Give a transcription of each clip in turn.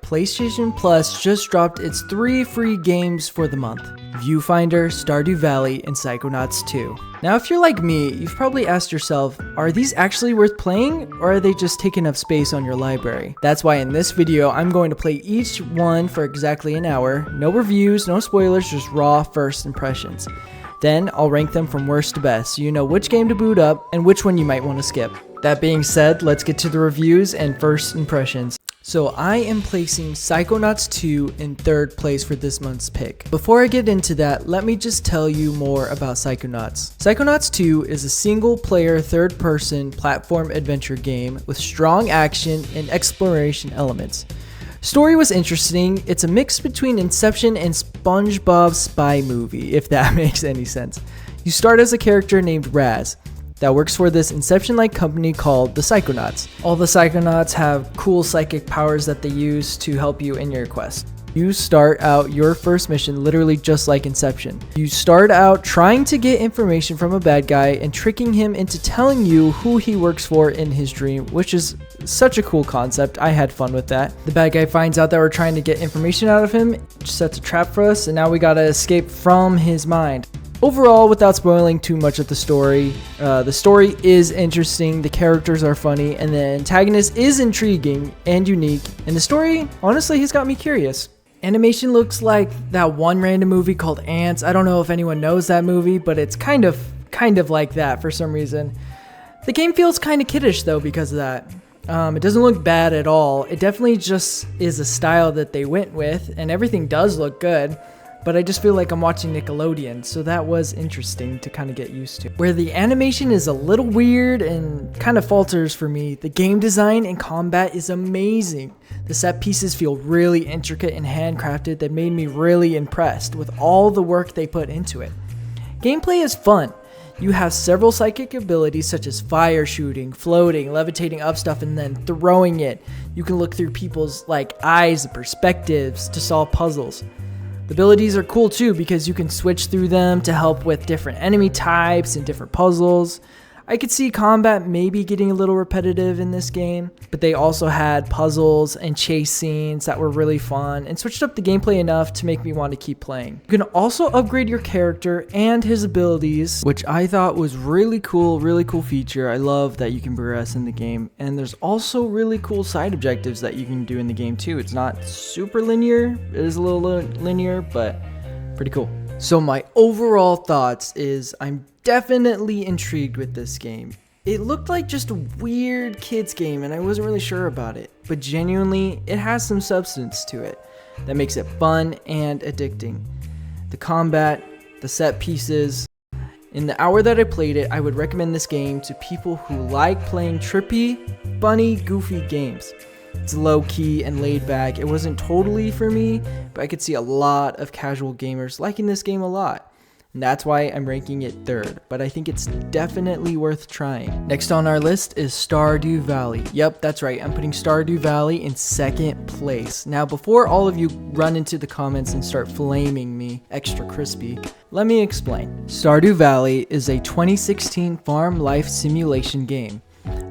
PlayStation Plus just dropped its 3 free games for the month: Viewfinder, Stardew Valley, and Psychonauts 2. Now, if you're like me, you've probably asked yourself, are these actually worth playing, or are they just taking up space on your library? That's why in this video, I'm going to play each one for exactly an hour. No reviews, no spoilers, just raw first impressions. Then I'll rank them from worst to best, so you know which game to boot up and which one you might want to skip. That being said, let's get to the reviews and first impressions. So I am placing Psychonauts 2 in third place for this month's pick. Before I get into that, let me just tell you more about Psychonauts. Psychonauts 2 is a single-player third-person platform adventure game with strong action and exploration elements. Story was interesting. It's a mix between Inception and SpongeBob Spy Movie, if that makes any sense. You start as a character named Raz that works for this Inception-like company called the Psychonauts. All the Psychonauts have cool psychic powers that they use to help you in your quest. You start out your first mission literally just like Inception. You start out trying to get information from a bad guy and tricking him into telling you who he works for in his dream, which is such a cool concept. I had fun with that. The bad guy finds out that we're trying to get information out of him, sets a trap for us, and now we gotta escape from his mind. Overall, without spoiling too much of the story is interesting, the characters are funny, and the antagonist is intriguing and unique, and the story, honestly, has got me curious. Animation looks like that one random movie called Ants. I don't know if anyone knows that movie, but it's kind of like that for some reason. The game feels kind of kiddish though because of that. It doesn't look bad at all. It definitely just is a style that they went with, and everything does look good. But I just feel like I'm watching Nickelodeon, so that was interesting to kind of get used to. Where the animation is a little weird and kind of falters for me, the game design and combat is amazing. The set pieces feel really intricate and handcrafted that made me really impressed with all the work they put into it. Gameplay is fun. You have several psychic abilities such as fire shooting, floating, levitating up stuff, and then throwing it. You can look through people's eyes and perspectives to solve puzzles. The abilities are cool too because you can switch through them to help with different enemy types and different puzzles. I could see combat maybe getting a little repetitive in this game, but they also had puzzles and chase scenes that were really fun and switched up the gameplay enough to make me want to keep playing. You can also upgrade your character and his abilities, which I thought was really cool feature. I love that you can progress in the game, and there's also really cool side objectives that you can do in the game too. It's not super linear, it is a little linear, but pretty cool. So my overall thoughts is I'm definitely intrigued with this game. It looked like just a weird kids game and I wasn't really sure about it, but genuinely it has some substance to it that makes it fun and addicting. The combat, the set pieces. In the hour that I played it, I would recommend this game to people who like playing trippy, funny, goofy games. It's low-key and laid-back. It wasn't totally for me, but I could see a lot of casual gamers liking this game a lot. And that's why I'm ranking it third, but I think it's definitely worth trying. Next on our list is Stardew Valley. Yep, that's right, I'm putting Stardew Valley in second place. Now, before all of you run into the comments and start flaming me extra crispy, let me explain. Stardew Valley is a 2016 farm life simulation game.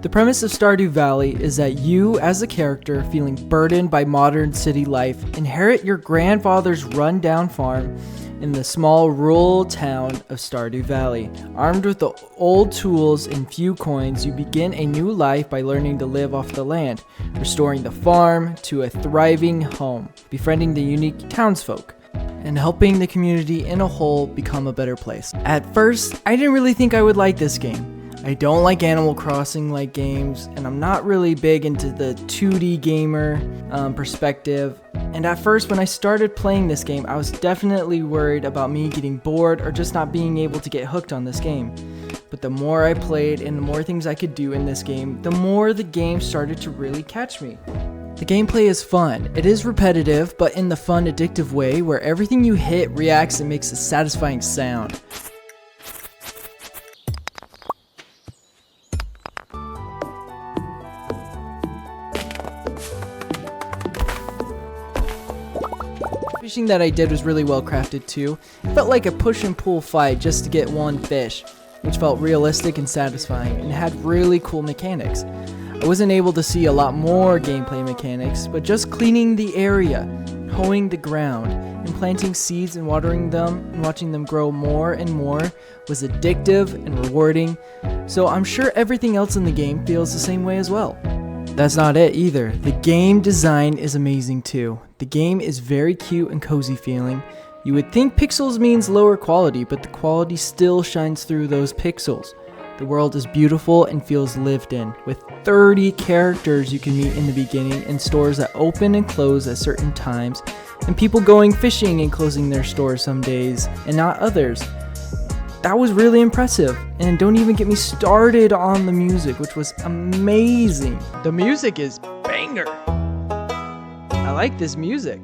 The premise of Stardew Valley is that you, as a character feeling burdened by modern city life, inherit your grandfather's run-down farm in the small rural town of Stardew Valley. Armed with the old tools and few coins, you begin a new life by learning to live off the land, restoring the farm to a thriving home, befriending the unique townsfolk, and helping the community in a whole become a better place. At first, I didn't really think I would like this game. I don't like Animal Crossing-like games, and I'm not really big into the 2D gamer perspective. And at first, when I started playing this game, I was definitely worried about me getting bored or just not being able to get hooked on this game. But the more I played and the more things I could do in this game, the more the game started to really catch me. The gameplay is fun. It is repetitive, but in the fun, addictive way where everything you hit reacts and makes a satisfying sound. Fishing that I did was really well crafted too. It felt like a push and pull fight just to get one fish, which felt realistic and satisfying and had really cool mechanics. I wasn't able to see a lot more gameplay mechanics, but just cleaning the area, hoeing the ground, and planting seeds and watering them and watching them grow more and more was addictive and rewarding, so I'm sure everything else in the game feels the same way as well. That's not it either. The game design is amazing too. The game is very cute and cozy feeling. You would think pixels means lower quality, but the quality still shines through those pixels. The world is beautiful and feels lived in, with 30 characters you can meet in the beginning and stores that open and close at certain times, and people going fishing and closing their stores some days and not others. That was really impressive, and don't even get me started on the music, which was amazing. The music is banger. I like this music.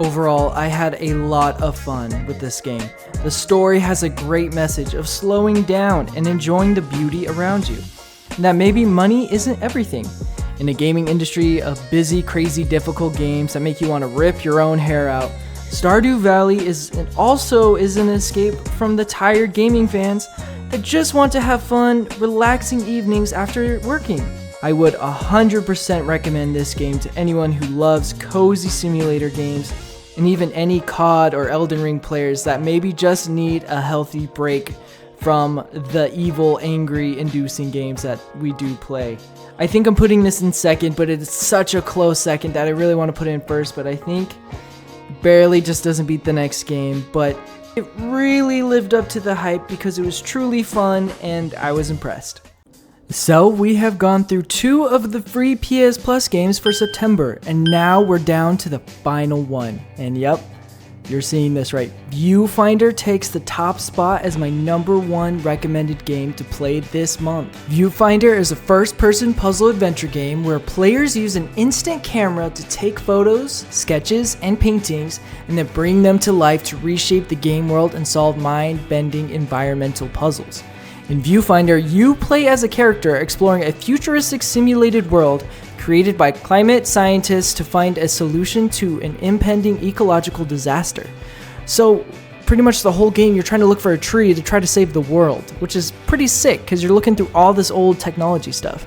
Overall, I had a lot of fun with this game. The story has a great message of slowing down and enjoying the beauty around you. And that maybe money isn't everything. In a gaming industry of busy, crazy, difficult games that make you want to rip your own hair out, Stardew Valley is an escape from the tired gaming fans that just want to have fun, relaxing evenings after working. I would 100% recommend this game to anyone who loves cozy simulator games, and even any COD or Elden Ring players that maybe just need a healthy break from the evil, angry, inducing games that we do play. I think I'm putting this in second, but it's such a close second that I really want to put it in first, but I think barely just doesn't beat the next game, but it really lived up to the hype because it was truly fun and I was impressed. So we have gone through 2 of the free PS Plus games for September, and now we're down to the final one. And yep, you're seeing this right. Viewfinder takes the top spot as my #1 recommended game to play this month. Viewfinder is a first-person puzzle adventure game where players use an instant camera to take photos, sketches, and paintings, and then bring them to life to reshape the game world and solve mind-bending environmental puzzles. In Viewfinder, you play as a character exploring a futuristic simulated world created by climate scientists to find a solution to an impending ecological disaster. So pretty much the whole game you're trying to look for a tree to try to save the world, which is pretty sick because you're looking through all this old technology stuff.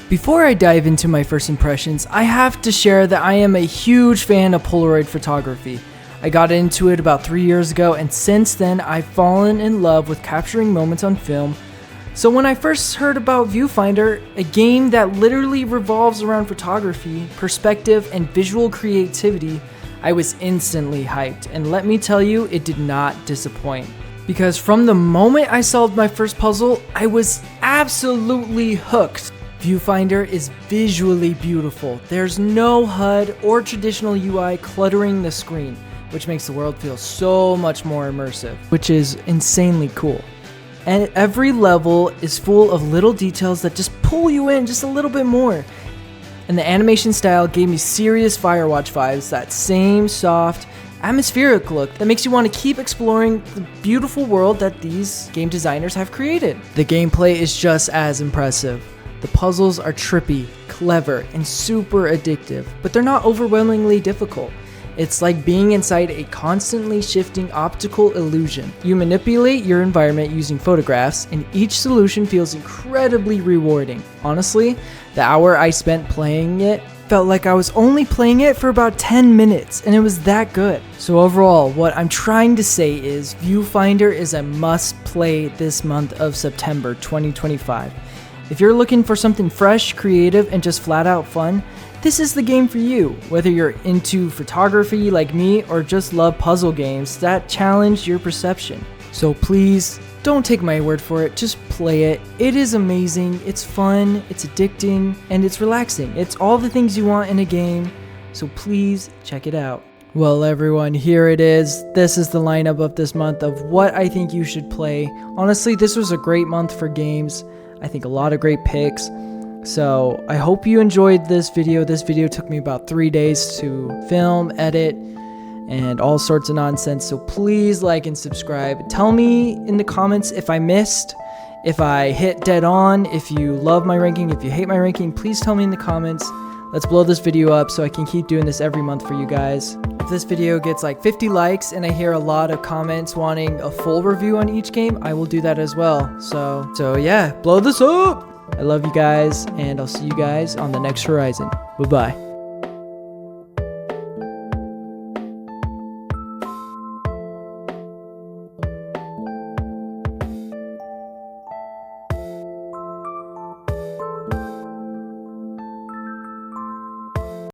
Before I dive into my first impressions, I have to share that I am a huge fan of Polaroid photography. I got into it about 3 years ago, and since then I've fallen in love with capturing moments on film. So when I first heard about Viewfinder, a game that literally revolves around photography, perspective, and visual creativity, I was instantly hyped, and let me tell you, it did not disappoint. Because from the moment I solved my first puzzle, I was absolutely hooked. Viewfinder is visually beautiful. There's no HUD or traditional UI cluttering the screen, which makes the world feel so much more immersive, which is insanely cool. And every level is full of little details that just pull you in just a little bit more. And the animation style gave me serious Firewatch vibes, that same soft, atmospheric look that makes you want to keep exploring the beautiful world that these game designers have created. The gameplay is just as impressive. The puzzles are trippy, clever, and super addictive, but they're not overwhelmingly difficult. It's like being inside a constantly shifting optical illusion. You manipulate your environment using photographs, and each solution feels incredibly rewarding. Honestly, the hour I spent playing it felt like I was only playing it for about 10 minutes, and it was that good. So overall, what I'm trying to say is Viewfinder is a must-play this month of September 2025. If you're looking for something fresh, creative, and just flat-out fun, this is the game for you. Whether you're into photography like me or just love puzzle games that challenge your perception. So please, don't take my word for it, just play it. It is amazing, it's fun, it's addicting, and it's relaxing. It's all the things you want in a game, so please check it out. Well everyone, here it is. This is the lineup of this month of what I think you should play. Honestly, this was a great month for games. I think a lot of great picks. So I hope you enjoyed this video. This video took me about 3 days to film, edit, and all sorts of nonsense. So please like and subscribe. Tell me in the comments if I missed, if I hit dead on, if you love my ranking, if you hate my ranking, please tell me in the comments. Let's blow this video up so I can keep doing this every month for you guys. If this video gets like 50 likes and I hear a lot of comments wanting a full review on each game, I will do that as well. So yeah, blow this up! I love you guys, and I'll see you guys on the next Horizon. Bye-bye.